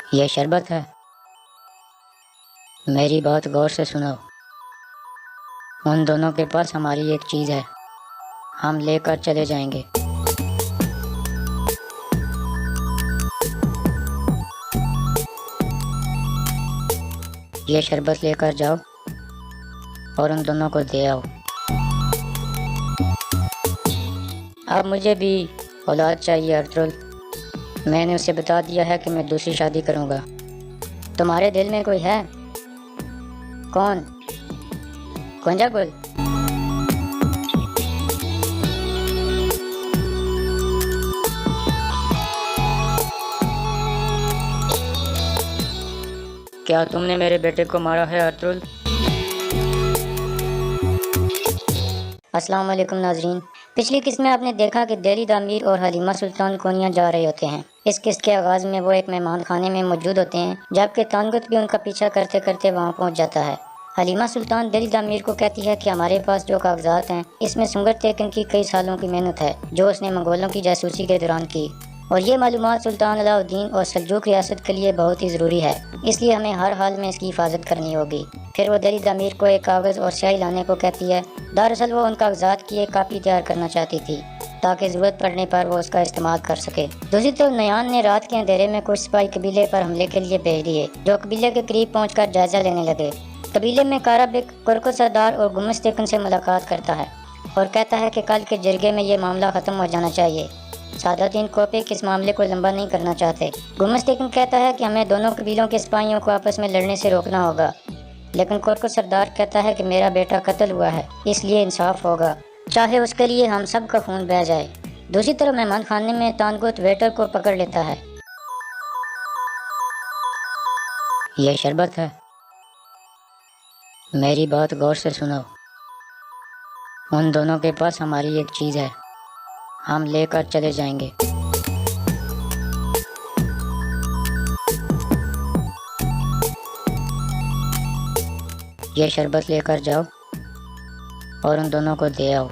यह शरबत है। मेरी बात गौर से सुनो। उन दोनों के पास हमारी एक चीज़ है, हम लेकर चले जाएंगे। ये शरबत लेकर जाओ और उन दोनों को दे आओ। अब मुझे भी औलाद चाहिए अर्तुल। मैंने उसे बता दिया है कि मैं दूसरी शादी करूँगा। तुम्हारे दिल में कोई है? कौन? गोंजा गुल? क्या तुमने मेरे बेटे को मारा है अर्तुल? अस्सलाम वालेकुम नाजरीन। पिछली किस्त में आपने देखा कि दिल्ली द अमीर और हलीमा सुल्तान कोनिया जा रहे होते हैं। इस किस्त के आगाज़ में वो एक मेहमान खाने में मौजूद होते हैं, जबकि तानगुत भी उनका पीछा करते करते वहाँ पहुँच जाता है। हलीमा सुल्तान दिल्ली द अमीर को कहती है कि हमारे पास जो कागजात हैं, इसमें सुंगर तेकन की कई सालों की मेहनत है जो उसने मंगोलों की जासूसी के दौरान की, और ये मालूमात सुल्तान अलाउद्दीन और सल्जूक रियासत के लिए बहुत ही ज़रूरी है, इसलिए हमें हर हाल में इसकी हिफाजत करनी होगी। फिर वो दिल्ली द अमीर को एक कागज़ और स्याही लाने को कहती है। दरअसल वो उन कागजात की एक कापी तैयार करना चाहती थी ताकि ज़रूरत पड़ने पर वो उसका इस्तेमाल कर सके। दूसरी तरफ नयान ने रात के अंधेरे में कुछ सिपाही कबीले पर हमले के लिए भेज दिए, जो कबीले के करीब पहुंचकर जायजा लेने लगे। कबीले में काराबिक कुरकुर सरदार और गुमस तेकन से मुलाकात करता है और कहता है कि कल के जरगे में ये मामला ख़त्म हो जाना चाहिए। सादातीन कोपिक इस मामले को लंबा नहीं करना चाहते। गुमस तेकन कहता है कि हमें दोनों कबीलों के सिपाहियों को आपस में लड़ने से रोकना होगा, लेकिन कुरकुर सरदार कहता है कि मेरा बेटा कत्ल हुआ है, इसलिए इंसाफ होगा, चाहे उसके लिए हम सब का खून बह जाए। दूसरी तरफ मेहमान खाने में तानगुत वेटर को पकड़ लेता है। यह शरबत है। मेरी बात गौर से सुनो। उन दोनों के पास हमारी एक चीज़ है, हम लेकर चले जाएंगे। ये शरबत लेकर जाओ और उन दोनों को दे आओ।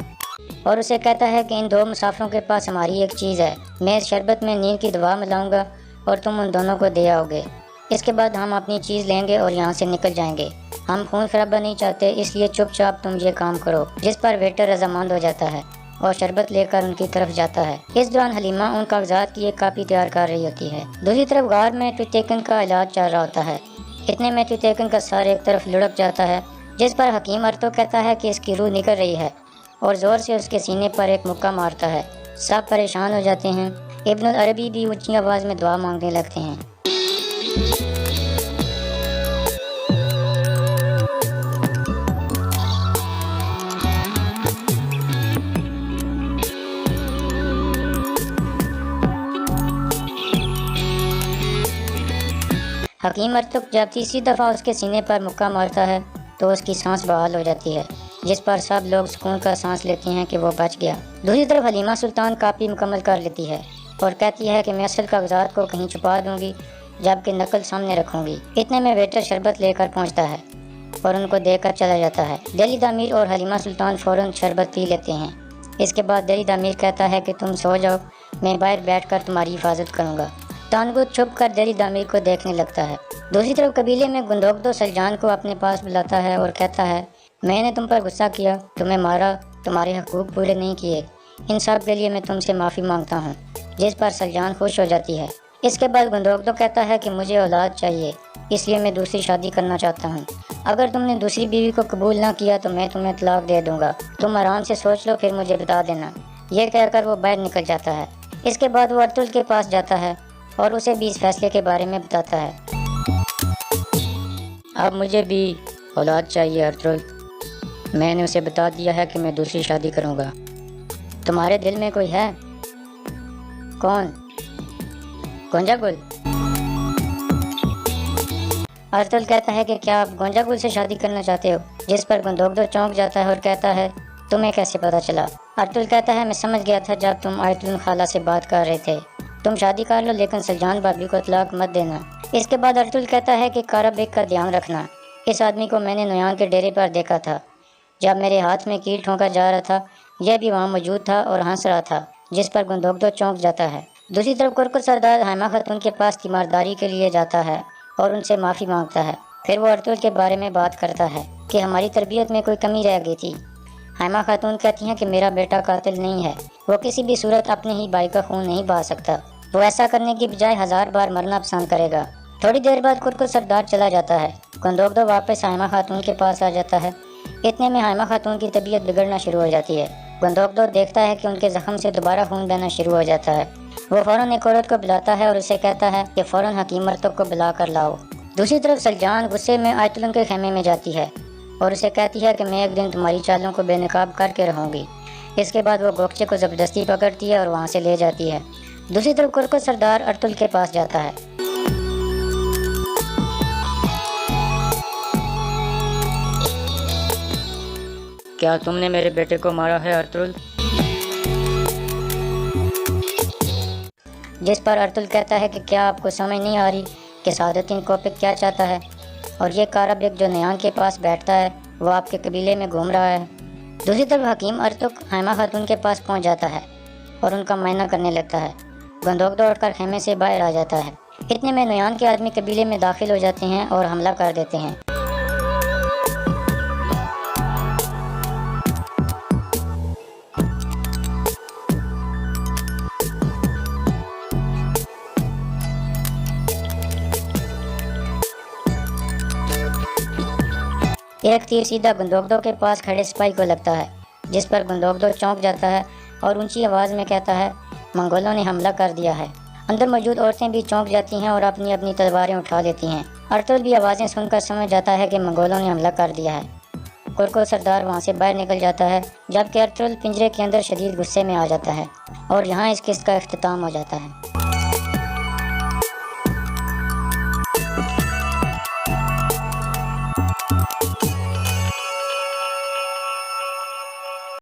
और उसे कहता है कि इन दो मुसाफिरों के पास हमारी एक चीज़ है, मैं इस शरबत में नींद की दवा मिलाऊंगा और तुम उन दोनों को दे आओगे। इसके बाद हम अपनी चीज़ लेंगे और यहाँ से निकल जाएंगे। हम खून खराबा नहीं चाहते, इसलिए चुपचाप तुम ये काम करो। जिस पर वेटर रजामंद हो जाता है और शरबत लेकर उनकी तरफ जाता है। इस दौरान हलीमा उन कागजात की एक कापी तैयार कर रही होती है। दूसरी तरफ गार में ट्वितेकन का इलाज चल रहा होता है। इतने में ट्वितेकन का सर एक तरफ लुढ़क जाता है, जिस पर हकीम अर्तो कहता है कि इसकी रूह निकल रही है और ज़ोर से उसके सीने पर एक मुक्का मारता है। सब परेशान हो जाते हैं। इब्नुल अरबी भी ऊंची आवाज़ में दुआ मांगने लगते हैं। हकीम अर्तुक जब तीसरी दफ़ा उसके सीने पर मुक्का मारता है तो उसकी सांस बहाल हो जाती है, जिस पर सब लोग सुकून का सांस लेते हैं कि वो बच गया। दूसरी तरफ हलीमा सुल्तान कापी मुकम्मल कर लेती है और कहती है कि मैं असल कागजात को कहीं छुपा दूंगी, जबकि नकल सामने रखूंगी। इतने में वेटर शरबत लेकर पहुंचता है और उनको देकर चला जाता है। दिल्ली द अमीर और हलीमा सुल्तान फ़ौरन शरबत पी लेते हैं। इसके बाद दिल्ली द अमीर कहता है कि तुम सो जाओ, मैं बाहर बैठकर तुम्हारी हिफाजत करूँगा। तानगुत छुप कर दिल्ली द अमीर को देखने लगता है। दूसरी तरफ कबीले में गुंदोगदो सलजान को अपने पास बुलाता है और कहता है, मैंने तुम पर गुस्सा किया, तुम्हें मारा, तुम्हारे हकूक़ पूरे नहीं किए, इन सब के लिए मैं तुमसे माफ़ी मांगता हूँ। जिस पर सलजान खुश हो जाती है। इसके बाद गुंदोगदो कहता है कि मुझे औलाद चाहिए, इसलिए मैं दूसरी शादी करना चाहता हूँ। अगर तुमने दूसरी बीवी को कबूल ना किया तो मैं तुम्हें तलाक दे दूँगा। तुम आराम से सोच लो, फिर मुझे बता देना। यह कहकर वो बाहर निकल जाता है। इसके बाद वो अर्तुल के पास जाता है और उसे भी इस फैसले के बारे में बताता है। अब मुझे भी औलाद चाहिए अर्तुल। मैंने उसे बता दिया है कि मैं दूसरी शादी करूँगा। तुम्हारे दिल में कोई है? कौन? गोंजा गुल? अर्तुल कहता है कि क्या आप गोंजा गुल से शादी करना चाहते हो? जिस पर गुंदोगदो चौंक जाता है और कहता है, तुम्हें कैसे पता चला? अर्तुल कहता है, मैं समझ गया था जब तुम आयतुल खाला से बात कर रहे थे। तुम शादी कर लो, लेकिन सलजान भाभी को तलाक मत देना। इसके बाद अर्तुल कहता है कि काराबेग का ध्यान रखना। इस आदमी को मैंने नुयान के डेरे पर देखा था जब मेरे हाथ में कील ठोंका जा रहा था। यह भी वहाँ मौजूद था और हंस रहा था। जिस पर गुंदोगदो चौंक जाता है। दूसरी तरफ कुरकुर सरदार हैमा खातून के पास तीमारदारी के लिए जाता है और उनसे माफ़ी मांगता है। फिर वो अर्तुल के बारे में बात करता है कि हमारी तरबियत में कोई कमी रह गई थी। हैमा खातून कहती हैं कि मेरा बेटा कातिल नहीं है, वो किसी भी सूरत अपने ही भाई का खून नहीं बहा सकता। वो ऐसा करने की बजाय 1000 बार मरना पसंद करेगा। थोड़ी देर बाद कुरकुर सरदार चला जाता है। गंदोगदो वापस हैमा खातून के पास आ जाता है। इतने में हैमा खातून की तबीयत बिगड़ना शुरू हो जाती है। गंदोगदो देखता है कि उनके जख्म से दोबारा खून बहना शुरू हो जाता है। वो फ़ौरन एक औरत को बुलाता है और उसे कहता है कि फ़ौरन हकीम मरतब को बुला कर लाओ। दूसरी तरफ सलजान गुस्से में आयतुल्ला के खेमे में जाती है और उसे कहती है कि मैं एक दिन तुम्हारी चालों को बेनकाब करके रहूँगी। इसके बाद वो गोकचे को ज़बरदस्ती पकड़ती है और वहाँ से ले जाती है। दूसरी तरफ कुरकुर सरदार अर्तुल के पास जाता है। क्या तुमने मेरे बेटे को मारा है अर्तुल? जिस पर अर्तुल कहता है कि क्या आपको समझ नहीं आ रही कि सादुद्दीन कोपिक क्या चाहता है, और ये कारबिक जो नयान के पास बैठता है वो आपके कबीले में घूम रहा है। दूसरी तरफ हकीम अर्तुक हैमा खातून के पास पहुंच जाता है और उनका मुआयना करने लगता है। गंदोगदो उठकर खेमे से बाहर आ जाता है। इतने में नयान के आदमी कबीले में दाखिल हो जाते हैं और हमला कर देते हैं। एक तीर सीधा गंदोगदो के पास खड़े सिपाही को लगता है, जिस पर गंदोगदो चौंक जाता है और ऊंची आवाज़ में कहता है मंगोलों ने हमला कर दिया है। अंदर मौजूद औरतें भी चौंक जाती हैं और अपनी अपनी तलवारें उठा लेती हैं। अर्तुल भी आवाज़ें सुनकर समझ जाता है कि मंगोलों ने हमला कर दिया है। कुरकुर सरदार वहाँ से बाहर निकल जाता है, जबकि अर्तुल पिंजरे के अंदर शदीद गुस्से में आ जाता है और यहाँ इस किस्त का इख्तिताम हो जाता है।